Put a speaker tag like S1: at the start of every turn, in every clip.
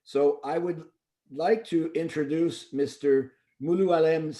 S1: So I would like to introduce Mr. Mulualem,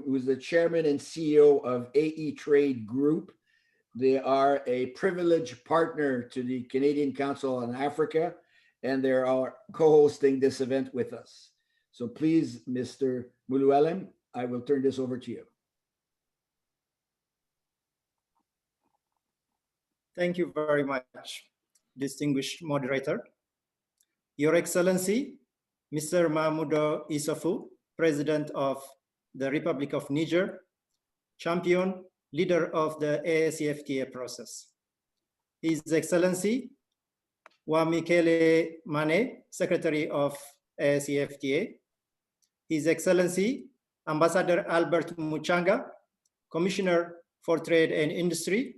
S1: who is the chairman and CEO of AeTrade Group. They are a privileged partner to the Canadian Council on Africa, and they are co-hosting this event with us. So please, Mr. Mulualem, I will turn this over to you.
S2: Thank you very much, distinguished moderator. Your Excellency, Mr. Mahamudu Issoufou, President of the Republic of Niger, champion, leader of the AfCFTA process. His Excellency, Wamikele Mane, Secretary of AfCFTA. His Excellency, Ambassador Albert Muchanga, Commissioner for Trade and Industry,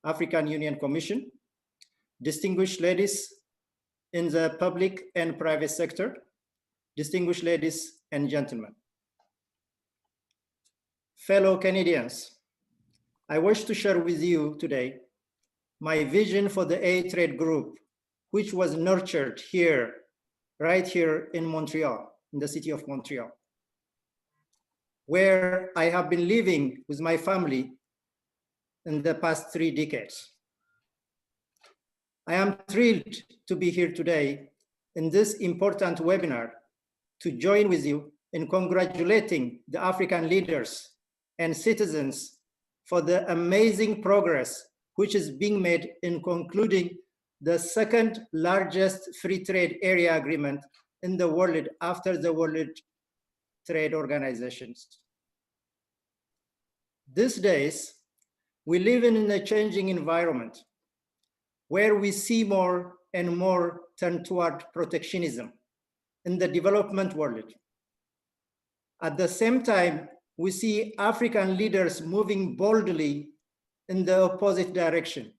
S2: African Union Commission, distinguished ladies in the public and private sector, distinguished ladies and gentlemen. Fellow Canadians, I wish to share with you today my vision for the AeTrade Group, which was nurtured here, right here in Montreal, in the city of Montreal, where I have been living with my family in the past 3 decades. I am thrilled to be here today in this important webinar to join with you in congratulating the African leaders and citizens for the amazing progress which is being made in concluding the second largest free trade area agreement in the world after the World Trade Organizations. These days, we live in a changing environment where we see more and more turn toward protectionism in the development world. At the same time, we see African leaders moving boldly in the opposite direction.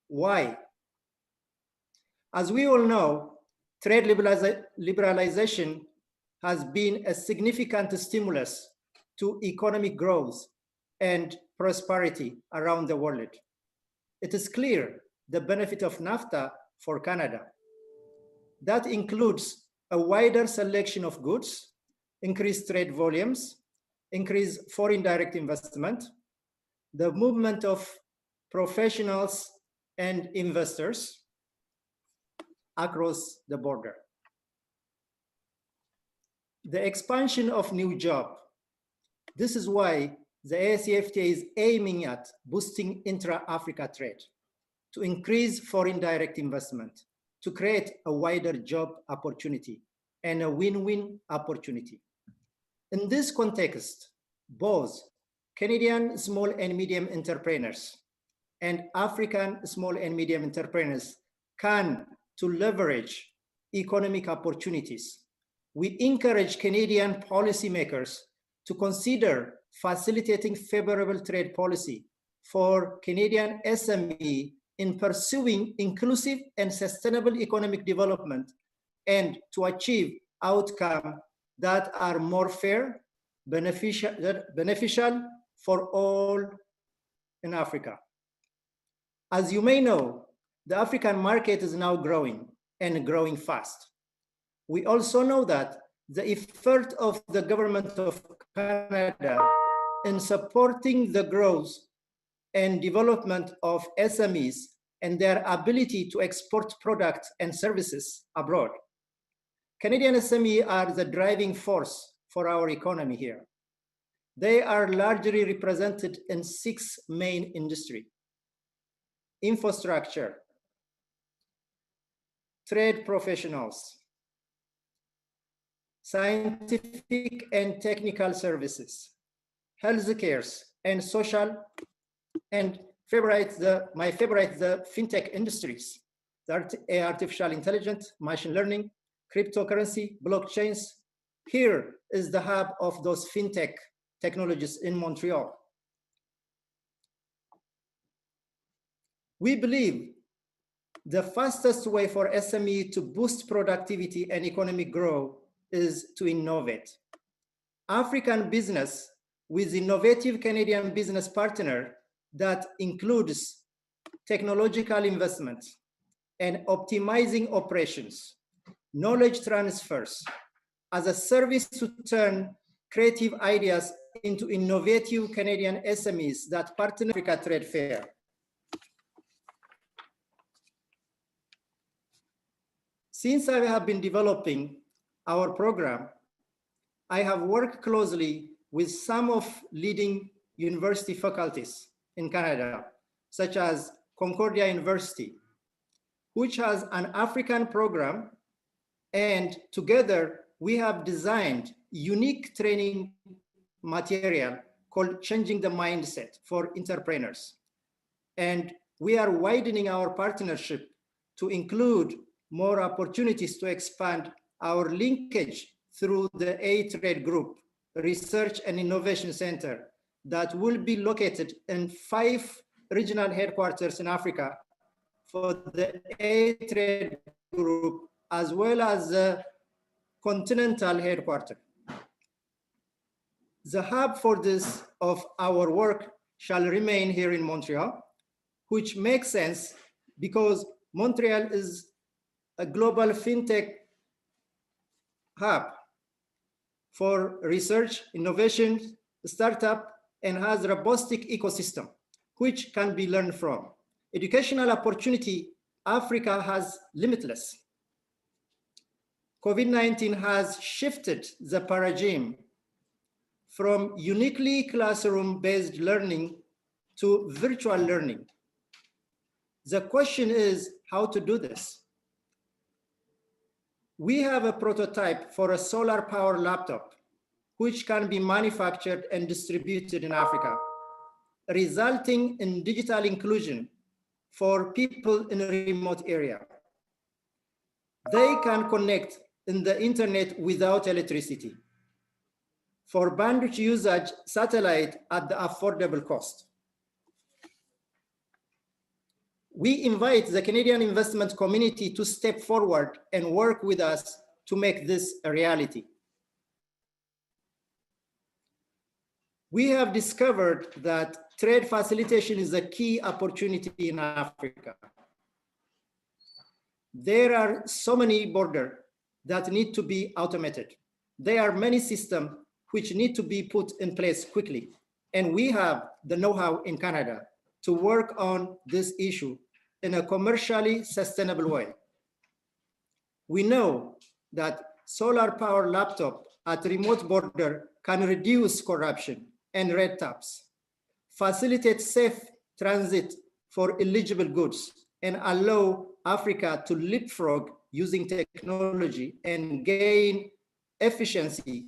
S2: Why? As we all know, trade liberalization has been a significant stimulus to economic growth and prosperity around the world. It is clear the benefit of NAFTA for Canada. That includes a wider selection of goods, increased trade volumes, increased foreign direct investment, the movement of professionals and investors across the border. The expansion of new jobs. This is why the AfCFTA is aiming at boosting intra-Africa trade, to increase foreign direct investment, to create a wider job opportunity and a win-win opportunity. In this context, both Canadian small and medium entrepreneurs and African small and medium entrepreneurs can to leverage economic opportunities. We encourage Canadian policymakers to consider facilitating favorable trade policy for Canadian SME in pursuing inclusive and sustainable economic development and to achieve outcomes that are more fair, beneficial for all in Africa. As you may know, the African market is now growing and growing fast. We also know that the effort of the government of Canada in supporting the growth and development of SMEs and their ability to export products and services abroad. Canadian SMEs are the driving force for our economy here. They are largely represented in 6 main industries: infrastructure, trade professionals, scientific and technical services, healthcare and social, and my favorite, the fintech industries, the artificial intelligence, machine learning, cryptocurrency, blockchains. Here is the hub of those fintech technologies in Montreal. We believe the fastest way for SME to boost productivity and economic growth is to innovate. African business with innovative Canadian business partner that includes technological investment and optimizing operations knowledge transfers as a service to turn creative ideas into innovative Canadian SMEs that partner with Africa Trade Fair. Since I have been developing our program, I have worked closely with some of leading university faculties in Canada, such as Concordia University, which has an African program, and together we have designed unique training material called Changing the Mindset for Entrepreneurs. And we are widening our partnership to include more opportunities to expand our linkage through the AeTrade Group Research and Innovation Center that will be located in 5 regional headquarters in Africa for the AeTrade Group, as well as the continental headquarters. The hub for this of our work shall remain here in Montreal, which makes sense because Montreal is a global fintech hub for research, innovation, startup, and has a robust ecosystem, which can be learned from. Educational opportunity, Africa has limitless. COVID-19 has shifted the paradigm from uniquely classroom-based learning to virtual learning. The question is how to do this. We have a prototype for a solar power laptop, which can be manufactured and distributed in Africa, resulting in digital inclusion for people in a remote area. They can connect in the internet without electricity. For bandwidth usage, satellite at the affordable cost. We invite the Canadian investment community to step forward and work with us to make this a reality. We have discovered that trade facilitation is a key opportunity in Africa. There are so many borders that need to be automated. There are many systems which need to be put in place quickly. And we have the know-how in Canada to work on this issue in a commercially sustainable way. We know that solar power laptop at remote border can reduce corruption and red tapes, facilitate safe transit for eligible goods, and allow Africa to leapfrog using technology and gain efficiency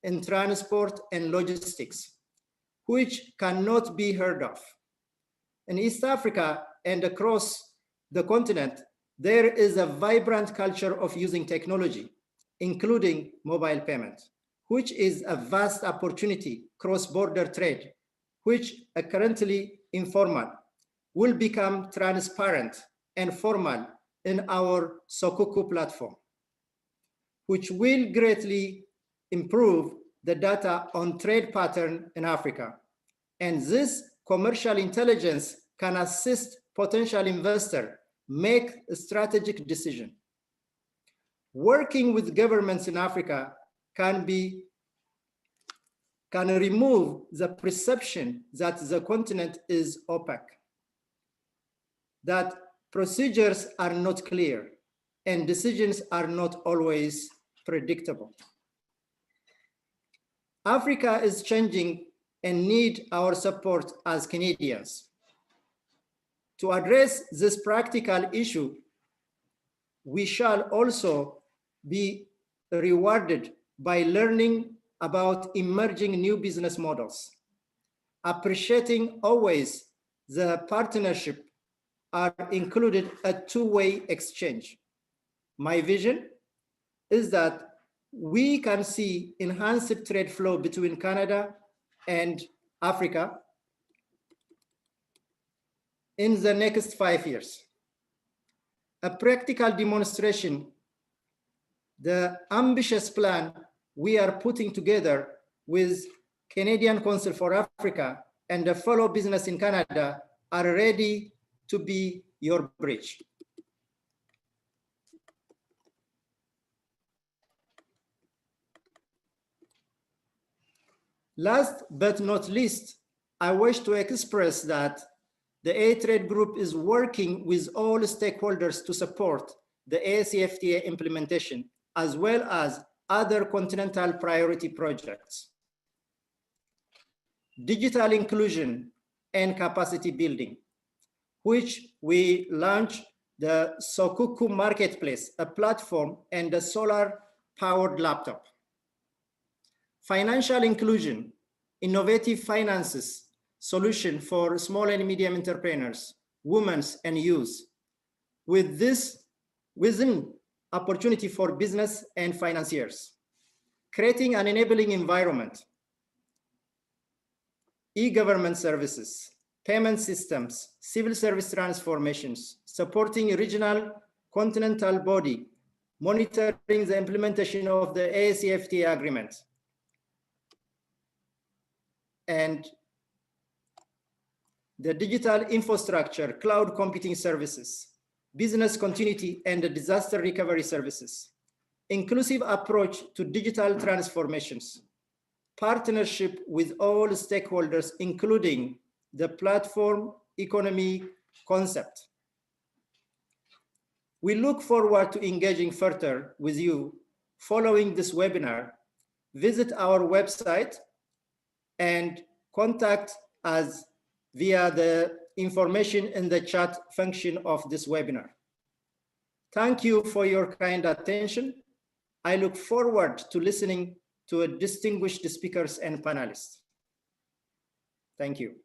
S2: in transport and logistics, which cannot be heard of. In East Africa and across the continent, there is a vibrant culture of using technology, including mobile payment, which is a vast opportunity cross-border trade, which are currently informal, will become transparent and formal in our Sokokuu platform, which will greatly improve the data on trade pattern in Africa. And this commercial intelligence can assist potential investor make a strategic decision. Working with governments in Africa can remove the perception that the continent is opaque, that procedures are not clear, and decisions are not always predictable. Africa is changing and need our support as Canadians. To address this practical issue, we shall also be rewarded by learning about emerging new business models, appreciating always the partnership are included a two-way exchange. My vision is that we can see enhanced trade flow between Canada and Africa in the next 5 years. A practical demonstration, the ambitious plan we are putting together with Canadian Council for Africa and the fellow business in Canada are ready to be your bridge. Last but not least, I wish to express that the AeTrade Group is working with all stakeholders to support the AfCFTA implementation, as well as other continental priority projects. Digital inclusion and capacity building, which we launched the Sokokuu Marketplace, a platform and a solar-powered laptop. Financial inclusion, innovative finances, solution for small and medium entrepreneurs, women and youth. With this, within opportunity for business and financiers, creating an enabling environment, e-government services, payment systems, civil service transformations, supporting regional continental body, monitoring the implementation of the AfCFTA agreement, and the digital infrastructure, cloud computing services, business continuity and the disaster recovery services, inclusive approach to digital transformations, partnership with all stakeholders, including the platform economy concept. We look forward to engaging further with you following this webinar. Visit our website and contact us via the information in the chat function of this webinar. Thank you for your kind attention. I look forward to listening to distinguished speakers and panelists. Thank you.